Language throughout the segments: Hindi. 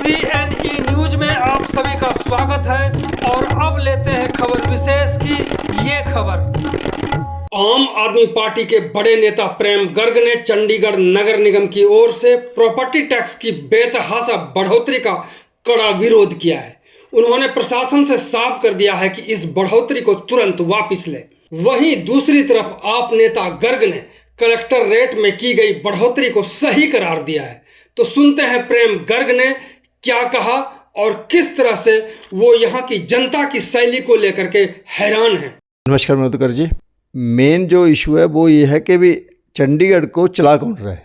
CNE न्यूज में आप सभी का स्वागत है और अब लेते हैं खबर विशेष की ये खबर। आम आदमी पार्टी के बड़े नेता प्रेम गर्ग ने चंडीगढ़ नगर निगम की ओर से प्रॉपर्टी टैक्स की बेतहाशा बढ़ोतरी का कड़ा विरोध किया है। उन्होंने प्रशासन से साफ कर दिया है कि इस बढ़ोतरी को तुरंत वापस ले। वहीं दूसरी तरफ आप नेता गर्ग ने कलेक्टर रेट में की गई बढ़ोतरी को सही करार दिया है। तो सुनते हैं प्रेम गर्ग ने क्या कहा और किस तरह से वो यहाँ की जनता की शैली को लेकर के हैरान हैं। नमस्कार मधुकर जी। मेन जो इशू है वो ये है कि भी चंडीगढ़ को चला कौन रहा है।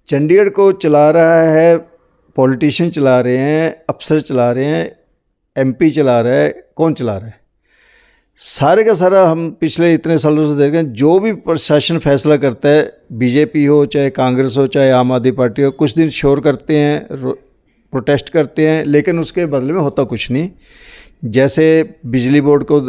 चंडीगढ़ को चला रहा है पॉलिटिशियन चला रहे हैं, अफसर चला रहे हैं, MP चला रहा है, कौन चला रहा है? सारे का सारा हम पिछले इतने सालों से देख रहे हैं, जो भी प्रशासन फैसला करता है, BJP हो चाहे कांग्रेस हो चाहे आम आदमी पार्टी हो, कुछ दिन शोर करते हैं, प्रोटेस्ट करते हैं, लेकिन उसके बदले में होता कुछ नहीं। जैसे बिजली बोर्ड को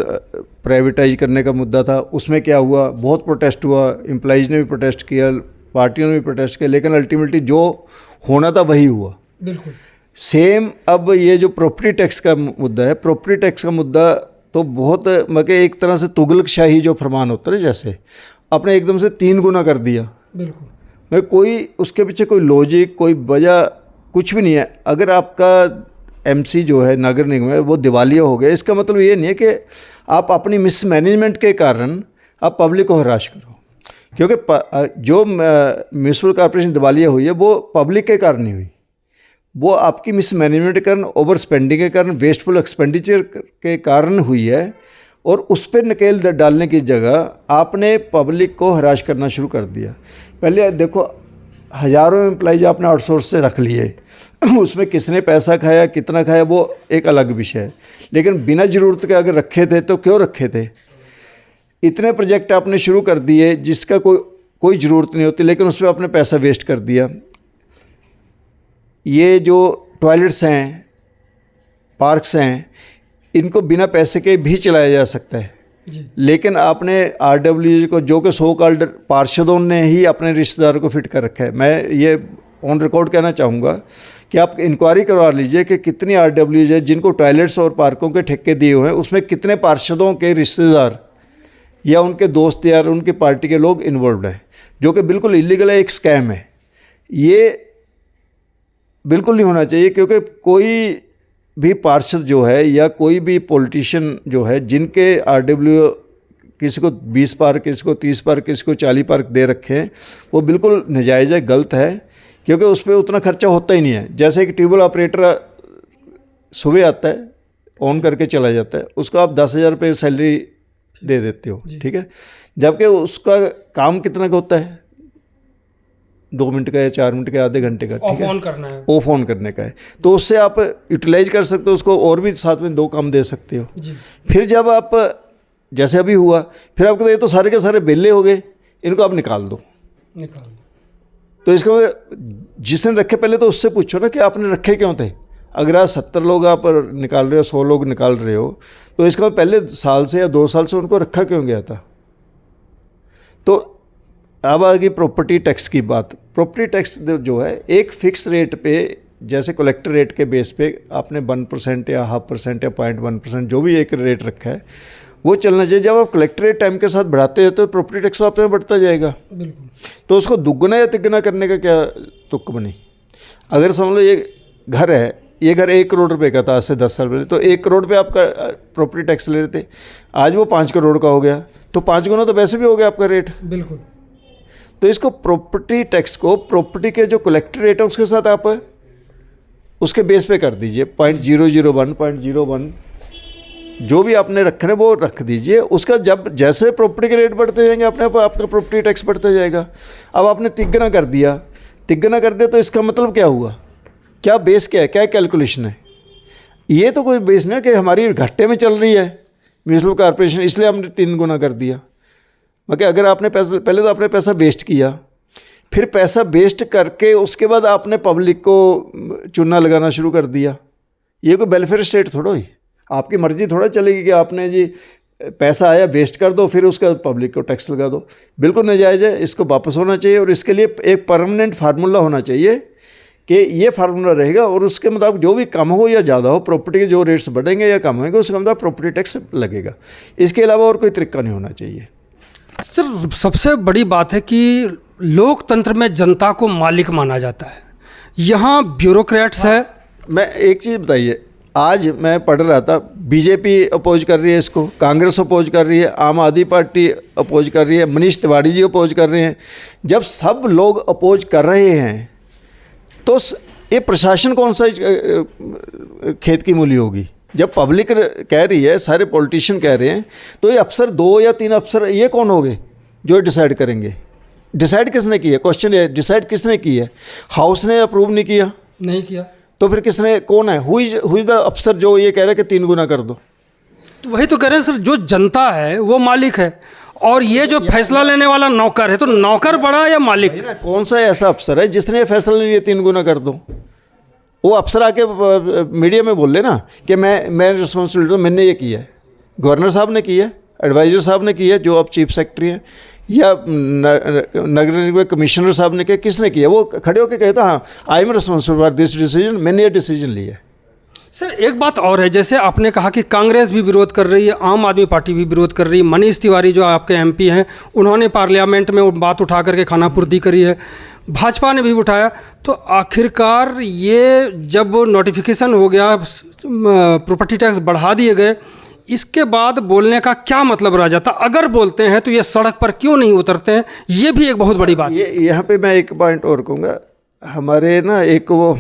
प्राइवेटाइज करने का मुद्दा था, उसमें क्या हुआ, बहुत प्रोटेस्ट हुआ, एम्प्लॉइज ने भी प्रोटेस्ट किया, पार्टियों ने भी प्रोटेस्ट किया, लेकिन अल्टीमेटली जो होना था वही हुआ। बिल्कुल सेम अब ये जो प्रॉपर्टी टैक्स का मुद्दा है, प्रॉपर्टी टैक्स का मुद्दा तो बहुत मगर एक तरह से तुगलकशाही जो फरमान होता है, जैसे आपने एकदम से 3 गुना कर दिया। बिल्कुल मैं कोई उसके पीछे कोई लॉजिक कोई वजह कुछ भी नहीं है। अगर आपका MC जो है नगर निगम है वो दिवालिया हो गया, इसका मतलब ये नहीं है कि आप अपनी मिसमैनेजमेंट के कारण आप पब्लिक को हराश करो, क्योंकि जो म्यूनसिपल कॉर्पोरेशन दिवालिया हुई है वो पब्लिक के कारण नहीं हुई, वो आपकी मिसमैनेजमेंट के कारण, ओवर स्पेंडिंग के कारण, वेस्टफुल एक्सपेंडिचर के कारण हुई है। और उस पर नकेल डालने की जगह आपने पब्लिक को हराश करना शुरू कर दिया। पहले देखो, हज़ारों एम्प्लॉइज आपने आउटसोर्स से रख लिए, उसमें किसने पैसा खाया कितना खाया वो एक अलग विषय है, लेकिन बिना ज़रूरत के अगर रखे थे तो क्यों रखे थे? इतने प्रोजेक्ट आपने शुरू कर दिए जिसका कोई ज़रूरत नहीं होती, लेकिन उस पर आपने पैसा वेस्ट कर दिया। ये जो टॉयलेट्स हैं, पार्क्स हैं, इनको बिना पैसे के भी चलाया जा सकता है, लेकिन आपने RWJ को, जो कि सो कॉल्ड पार्षदों ने ही अपने रिश्तेदारों को फिट कर रखा है। मैं ये ऑन रिकॉर्ड कहना चाहूँगा कि आप इंक्वायरी करवा लीजिए कि कितनी RWJ जिनको टॉयलेट्स और पार्कों के ठेके दिए हुए हैं, उसमें कितने पार्षदों के रिश्तेदार या उनके दोस्त या उनकी पार्टी के लोग इन्वॉल्व हैं, जो कि बिल्कुल इलीगल है, एक स्कैम है। ये बिल्कुल नहीं होना चाहिए, क्योंकि कोई भी पार्षद जो है या कोई भी पॉलिटिशियन जो है जिनके RW किसी को 20 पार्क, किसी को 30 पार्क, किसी को 40 पार्क दे रखे हैं, वो बिल्कुल नाजायज़ है, गलत है, क्योंकि उस पर उतना खर्चा होता ही नहीं है। जैसे एक ट्यूबवेल ऑपरेटर सुबह आता है, ऑन करके चला जाता है, उसको आप 10,000 रुपये सैलरी दे देते हो, ठीक है, जबकि उसका काम कितना का होता है, 2 मिनट का या 4 मिनट का, आधे घंटे का, ऑफ ऑन करना है, ऑफ ऑन करने का है। तो उससे आप यूटिलाइज कर सकते हो उसको, और भी साथ में 2 काम दे सकते हो जी। फिर जब आप, जैसे अभी हुआ, फिर आपको ये तो सारे के सारे बेले हो गए, इनको आप निकाल दो। तो इसका जिसने रखे पहले तो उससे पूछो ना कि आपने रखे क्यों थे। अगर आज 70 लोग आप निकाल रहे हो, 100 लोग निकाल रहे हो, तो इसका पहले साल से या 2 साल से उनको रखा क्यों गया था। तो अब आ गई प्रॉपर्टी टैक्स की बात। प्रॉपर्टी टैक्स जो है एक फ़िक्स रेट पे, जैसे कलेक्टर रेट के बेस पे आपने 1% या 0.5% या 0.1% जो भी एक रेट रखा है वो चलना चाहिए। जब आप कलेक्टर रेट टाइम के साथ बढ़ाते हैं तो प्रॉपर्टी टैक्स आपने बढ़ता जाएगा। बिल्कुल। तो उसको दुगना या तिगुना करने का क्या तुक बनी। अगर समझ लो ये घर है, ये घर 1 करोड़ रुपए का था आज से 10 साल पहले, तो 1 करोड़ पे आपका प्रॉपर्टी टैक्स ले रहे थे, आज वो 5 करोड़ का हो गया, तो 5 गुना तो वैसे भी हो गया आपका रेट। बिल्कुल। तो इसको प्रॉपर्टी टैक्स को प्रॉपर्टी के जो कलेक्टर रेट है उसके साथ आप उसके बेस पे कर दीजिए, 0.001, 0.01 जो भी आपने रखे हैं वो रख दीजिए। उसका जब जैसे प्रॉपर्टी के रेट बढ़ते जाएंगे अपने आप आपका प्रॉपर्टी टैक्स बढ़ता जाएगा। अब आपने तिगुना कर दिया, तो इसका मतलब क्या हुआ, क्या बेस क्या है, क्या कैलकुलेशन है? ये तो कोई बेस नहीं है कि हमारी घाटे में चल रही है म्यूनसिपल कॉर्पोरेशन, इसलिए हमने 3 गुना कर दिया। मगर अगर आपने पैसा, पहले तो आपने पैसा वेस्ट किया, फिर पैसा वेस्ट करके उसके बाद आपने पब्लिक को चूना लगाना शुरू कर दिया, ये कोई वेलफेयर स्टेट थोड़ा ही, आपकी मर्जी थोड़ा चलेगी कि आपने जी पैसा आया वेस्ट कर दो फिर उसका पब्लिक को टैक्स लगा दो। बिल्कुल नाजायज़ है, इसको वापस होना चाहिए और इसके लिए एक परमानेंट फार्मूला होना चाहिए कि ये फार्मूला रहेगा और उसके मुताबिक जो भी कम हो या ज़्यादा हो, प्रॉपर्टी के जो रेट्स बढ़ेंगे या कम होंगे उसके मुताबिक प्रॉपर्टी टैक्स लगेगा। इसके अलावा और कोई तरीका नहीं होना चाहिए। सर, सबसे बड़ी बात है कि लोकतंत्र में जनता को मालिक माना जाता है, यहाँ ब्यूरोक्रेट्स है। मैं एक चीज़ बताइए, आज मैं पढ़ रहा था, बीजेपी अपोज कर रही है इसको, कांग्रेस अपोज कर रही है, आम आदमी पार्टी अपोज कर रही है, मनीष तिवारी जी अपोज कर रहे हैं। जब सब लोग अपोज कर रहे हैं तो ये प्रशासन कौन सा खेत की मूली होगी? जब पब्लिक कह रही है, सारे पॉलिटिशियन कह रहे हैं, तो ये अफसर 2 या 3 अफसर ये कौन होंगे जो डिसाइड करेंगे? डिसाइड किसने किया? क्वेश्चन है, डिसाइड किसने किया? हाउस ने अप्रूव नहीं किया, नहीं किया, तो फिर किसने, कौन है? हुई द अफसर जो ये कह रहा है कि 3 गुना कर दो? तो वही तो कह रहे हैं सर, जो जनता है वो मालिक है और ये जो फैसला लेने वाला नौकर है, तो नौकर बड़ा या मालिक? कौन सा ऐसा अफसर है जिसने ये फैसला लिया 3 गुना कर दो? वो अफसर आके मीडिया में बोल ले ना कि मैं रिस्पॉन्सिबिलिटी, मैंने ये किया है, गवर्नर साहब ने किया है, एडवाइज़र साहब ने किया है जो अब चीफ सेक्रेटरी हैं, या नगर निगम कमिश्नर साहब ने किया, किसने किया? वो खड़े होकर कहता हाँ I am responsible for this decision, मैंने ये डिसीजन लिया है। सर, एक बात और है, जैसे आपने कहा कि कांग्रेस भी विरोध कर रही है, आम आदमी पार्टी भी विरोध कर रही है, मनीष तिवारी जो आपके एमपी हैं उन्होंने पार्लियामेंट में वो बात उठा करके खानापुर्दी करी है, भाजपा ने भी उठाया। तो आखिरकार ये जब नोटिफिकेशन हो गया, प्रॉपर्टी टैक्स बढ़ा दिए गए, इसके बाद बोलने का क्या मतलब रह जाता? अगर बोलते हैं तो ये सड़क पर क्यों नहीं उतरते हैं? ये भी एक बहुत बड़ी बात है। यहाँ पे मैं एक पॉइंट और कहूँगा, हमारे ना एक वो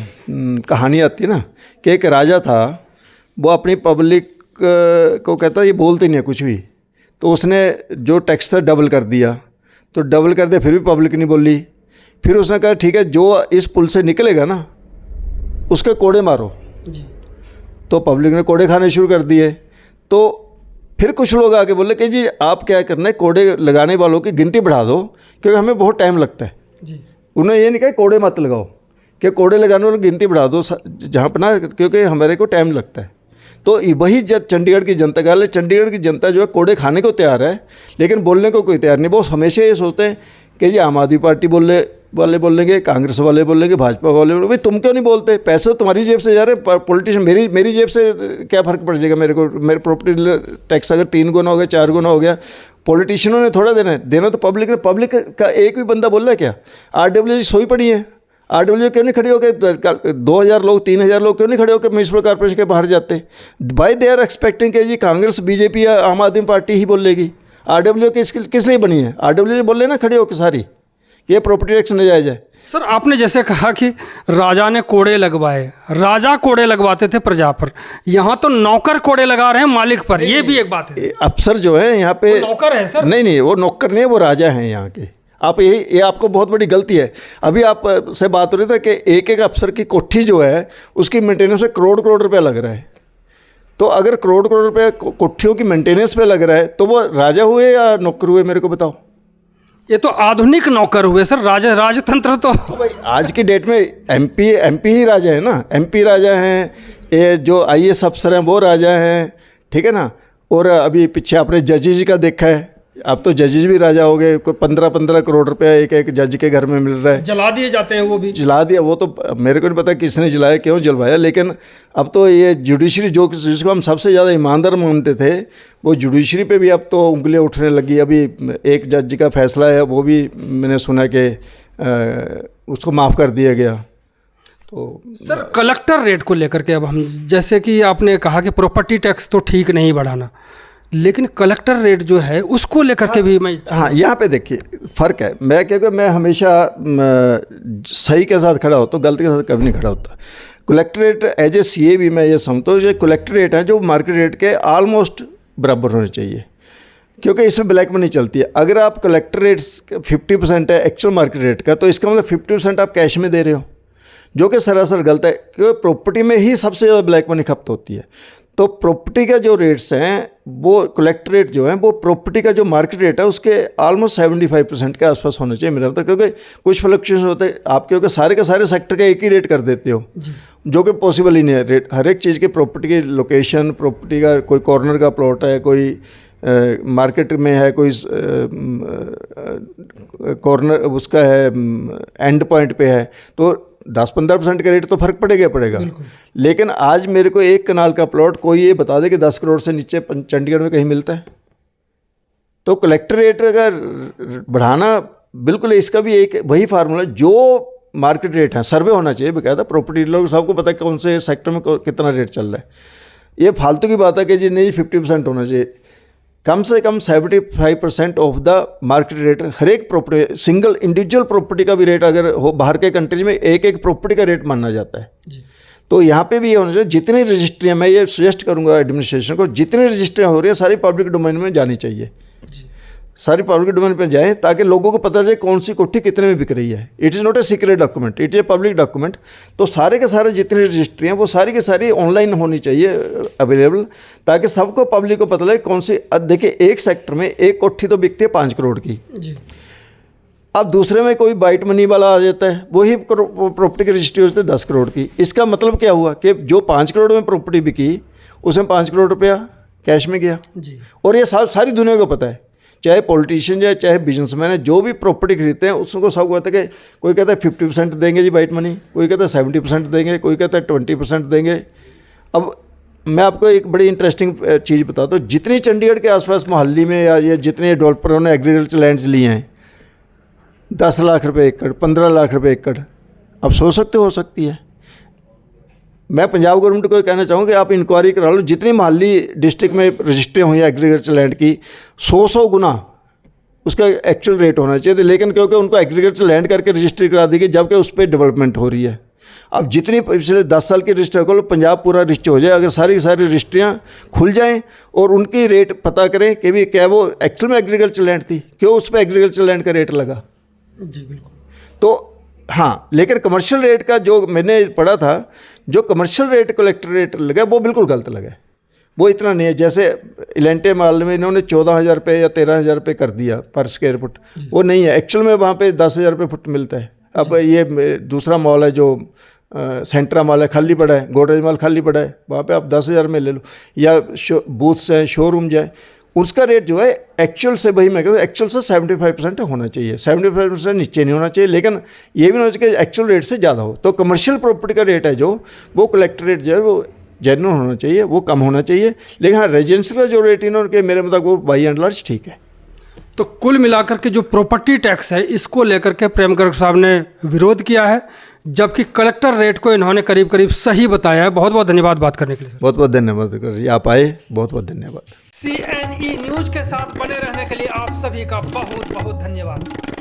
कहानी आती है ना कि एक राजा था, वो अपनी पब्लिक को कहता ये बोलते नहीं है कुछ भी, तो उसने जो टैक्स था डबल कर दिया, तो डबल कर दिया फिर भी पब्लिक नहीं बोली। फिर उसने कहा ठीक है, जो इस पुल से निकलेगा ना उसके कोड़े मारो जी। तो पब्लिक ने कोड़े खाने शुरू कर दिए। तो फिर कुछ लोग आके बोले कि जी आप क्या करना है, कोड़े लगाने वालों की गिनती बढ़ा दो क्योंकि हमें बहुत टाइम लगता है जी। उन्होंने ये नहीं कहा कोड़े मत लगाओ, कि कोड़े लगाने वालों की गिनती बढ़ा दो जहाँ पर ना, क्योंकि हमारे को टाइम लगता है। तो वही जब चंडीगढ़ की जनता का, चंडीगढ़ की जनता जो है कोड़े खाने को तैयार है लेकिन बोलने को कोई तैयार नहीं। वो हमेशा ये सोचते हैं कि जी आम आदमी पार्टी वाले बोलेंगे, कांग्रेस वाले बोलेंगे, भाजपा वाले बोलेंगे, भाई तुम क्यों नहीं बोलते? पैसे तुम्हारी जेब से जा रहे हैं, पॉलिटिशियन मेरी जेब से क्या फ़र्क पड़ जाएगा मेरे को? मेरे प्रॉपर्टी टैक्स अगर 3 गुना हो गया, 4 गुना हो गया, पॉलिटिशियनों ने थोड़ा देना तो पब्लिक का एक भी बंदा बोल रहा है क्या? RWG सोई पड़ी है, RWG क्यों नहीं खड़ी होकर 2000 लोग 3000 लोग क्यों नहीं खड़े होकर म्यूनसिपल कॉर्पोरेशन के बाहर जाते? भाई दे आर एक्सपेक्टिंग कि जी कांग्रेस बीजेपी या आम आदमी पार्टी ही बोलेगी। RWG किस लिए बनी है? RWG बोल लेना खड़े होकर सारी कि ये प्रॉपर्टी टैक्स नजायज है। सर, आपने जैसे कहा कि राजा ने कोड़े लगवाए, राजा कोड़े लगवाते थे प्रजा पर, यहाँ तो नौकर कोड़े लगा रहे हैं मालिक पर, ये भी एक बात है। अफसर जो है यहाँ पे नौकर है सर? नहीं, वो नौकर नहीं है, वो राजा हैं यहाँ के। आप ये आपको बहुत बड़ी गलती है। अभी आप से बात हो रही थी कि एक अफसर की कोठी जो है उसकी मेंटेनेंस में करोड़ रुपया लग रहा है। तो अगर करोड़ रुपया कोठियों की मेंटेनेंस पे लग रहा है तो वो राजा हुए या नौकर हुए, मेरे को बताओ? ये तो आधुनिक नौकर हुए सर, राजतंत्र तो भाई आज की डेट में एमपी ही राजा है ना, MP राजा हैं, ये जो IAS अफसर हैं वो राजा हैं, ठीक है ना। और अभी पीछे आपने जजेज का देखा है, अब तो जजेज भी राजा हो गए। कोई 15 करोड़ रुपया एक जज के घर में मिल रहा है। जला दिए जाते हैं, वो भी जला दिया। वो तो मेरे को नहीं पता किसने जलाया, क्यों जलवाया, लेकिन अब तो ये जुडिशरी जिसको हम सबसे ज़्यादा ईमानदार मानते थे, वो जुडिशरी पे भी अब तो उंगलियां उठने लगी। अभी एक जज का फैसला है, वो भी मैंने सुना कि उसको माफ़ कर दिया गया। तो सर, कलेक्टर रेट को लेकर के अब हम, जैसे कि आपने कहा कि प्रॉपर्टी टैक्स तो ठीक नहीं बढ़ाना, लेकिन कलेक्टर रेट जो है उसको लेकर के भी मैं यहाँ पे देखिए फ़र्क है। मैं हमेशा सही के साथ खड़ा होता हूँ, गलती के साथ कभी नहीं खड़ा होता। Collector rate as a CA भी मैं ये समझता हूँ, जो कलेक्टर रेट है जो मार्केट रेट के ऑलमोस्ट बराबर होने चाहिए, क्योंकि इसमें ब्लैक मनी चलती है। अगर आप कलेक्टर रेट्स 50% है एक्चुअल मार्केट रेट का, तो इसका मतलब 50% आप कैश में दे रहे हो, जो कि सरासर गलत है, क्योंकि प्रॉपर्टी में ही सबसे ज़्यादा ब्लैक मनी खपत होती है। तो प्रॉपर्टी का जो रेट्स हैं वो कलेक्टर रेट जो है वो प्रॉपर्टी का जो मार्केट रेट है उसके ऑलमोस्ट 75% के आसपास होना चाहिए मेरा मतलब, क्योंकि कुछ फ्लक्चुएशन होते हैं आप, क्योंकि सारे के सारे सेक्टर का एक ही रेट कर देते हो, जो कि पॉसिबल ही नहीं है। रेट हर एक चीज़ की, प्रॉपर्टी की लोकेशन, प्रॉपर्टी का कोई कॉर्नर का प्लॉट है, कोई मार्केट में है, कोई कॉर्नर उसका है एंड पॉइंट पे है, तो 10-15% का रेट तो फर्क पड़ेगा। लेकिन आज मेरे को 1 कनाल का प्लॉट कोई ये बता दे कि 10 करोड़ से नीचे चंडीगढ़ में कहीं मिलता है। तो कलेक्टर रेट अगर बढ़ाना, बिल्कुल इसका भी एक वही फार्मूला, जो मार्केट रेट है सर्वे होना चाहिए बकायदा, प्रॉपर्टी डीलर को सबको पता है कौन से सेक्टर में कितना रेट चल रहा है। ये फालतू की बात है कि जी नहीं 50% होना चाहिए। कम से कम 75% ऑफ द मार्केट रेट, हर एक प्रॉपर्टी, सिंगल इंडिविजुअल प्रॉपर्टी का भी रेट अगर हो, बाहर के कंट्री में एक प्रॉपर्टी का रेट माना जाता है जी। तो यहाँ पे भी ये होना चाहिए, जितनी रजिस्ट्रियाँ, मैं ये सजेस्ट करूँगा एडमिनिस्ट्रेशन को, जितनी रजिस्ट्रियाँ हो रही हैं सारी पब्लिक डोमेन में जानी चाहिए जी। सारी पब्लिक डोमेन पर जाएँ ताकि लोगों को पता चले कौन सी कोठी कितने में बिक रही है। It is not a secret document, it is a public document. तो सारे के सारे जितनी रजिस्ट्री हैं वो सारी की सारी ऑनलाइन होनी चाहिए अवेलेबल, ताकि सबको पब्लिक को पता लगे कौन सी। देखिए एक सेक्टर में एक कोठी तो बिकती है 5 करोड़ की जी। अब दूसरे में कोई बाइट मनी वाला आ जाता है, वही प्रॉपर्टी की रजिस्ट्री होती है 10 करोड़ की। इसका मतलब क्या हुआ कि जो 5 करोड़ में प्रॉपर्टी बिकी उसमें 5 करोड़ रुपया कैश में गया जी। और ये सारी दुनिया को पता है, चाहे पॉलिटिशियन है चाहे बिजनेसमैन है, जो भी प्रॉपर्टी खरीदते हैं उसको सब कहता है कि कोई कहता है 50% देंगे जी बाइट मनी, कोई कहता है 70% देंगे, कोई कहता है 20% देंगे। अब मैं आपको एक बड़ी इंटरेस्टिंग चीज़ बताता हूँ, जितनी चंडीगढ़ के आसपास मोहल्ली में या ये जितने डेवलपरों ने एग्रीकल्चर लैंड्स लिए हैं, 10 लाख रुपये एकड़, 15 लाख रुपये एकड़, अब सोच सकते हो सकती है। मैं पंजाब गवर्नमेंट को कहना चाहूँगा कि आप इंक्वायरी करा लो, जितनी मोहाली डिस्ट्रिक्ट में रजिस्ट्री हुई है एग्रीकल्चर लैंड की, 100 गुना उसका एक्चुअल रेट होना चाहिए। लेकिन क्योंकि उनको एग्रीकल्चर लैंड करके रजिस्ट्री करा दी गई, जबकि उस पर डेवलपमेंट हो रही है। अब जितनी पिछले 10 साल की रजिस्ट्री को पंजाब पूरा रजिस्टर हो जाए, अगर सारी की सारी रजिस्ट्रियाँ खुल जाएँ और उनकी रेट पता करें कि भी क्या वो एक्चुअल में एग्रीकल्चर लैंड थी, क्यों उस पर एग्रीकल्चर लैंड का रेट लगा जी। बिल्कुल। तो हाँ, लेकिन कमर्शियल रेट का जो मैंने पढ़ा था, जो कमर्शियल रेट कलेक्टर रेट लगा वो बिल्कुल गलत लगा। वो इतना नहीं है, जैसे इलेंटे माल में इन्होंने 14,000 रुपये या 13,000 रुपये कर दिया पर स्क्वायर फुट, वो नहीं है। एक्चुअल में वहाँ पे 10,000 रुपये फुट मिलता है। अब ये दूसरा मॉल है जो सेंट्रा मॉल है, खाली पड़ा है, गोदरेज मॉल खाली पड़ा है, वहाँ पे आप 10,000 में ले लो, या बूथ्स हैं, शोरूम जाए, उसका रेट जो है एक्चुअल से, वही मैं कहता हूँ एक्चुअल से 75% होना चाहिए, 75% नीचे नहीं होना चाहिए। लेकिन ये भी नहीं होना चाहिए कि एक्चुअल रेट से ज़्यादा हो। तो कमर्शियल प्रॉपर्टी का रेट है जो, वो कलेक्टर रेट जो है वो जेन्युइन होना चाहिए, वो कम होना चाहिए। लेकिन हाँ, रेजिडेंशियल का जो रेट इन्होंने मेरे मुताबिक वो बाई एंड लार्ज ठीक है। तो कुल मिलाकर के जो प्रॉपर्टी टैक्स है, इसको लेकर के प्रेम गर्ग साहब ने विरोध किया है, जबकि कलेक्टर रेट को इन्होंने करीब करीब सही बताया है। बहुत बहुत धन्यवाद बात करने के लिए। बहुत बहुत धन्यवाद, आप आए, बहुत बहुत धन्यवाद। CNE न्यूज के साथ बने रहने के लिए आप सभी का बहुत बहुत धन्यवाद।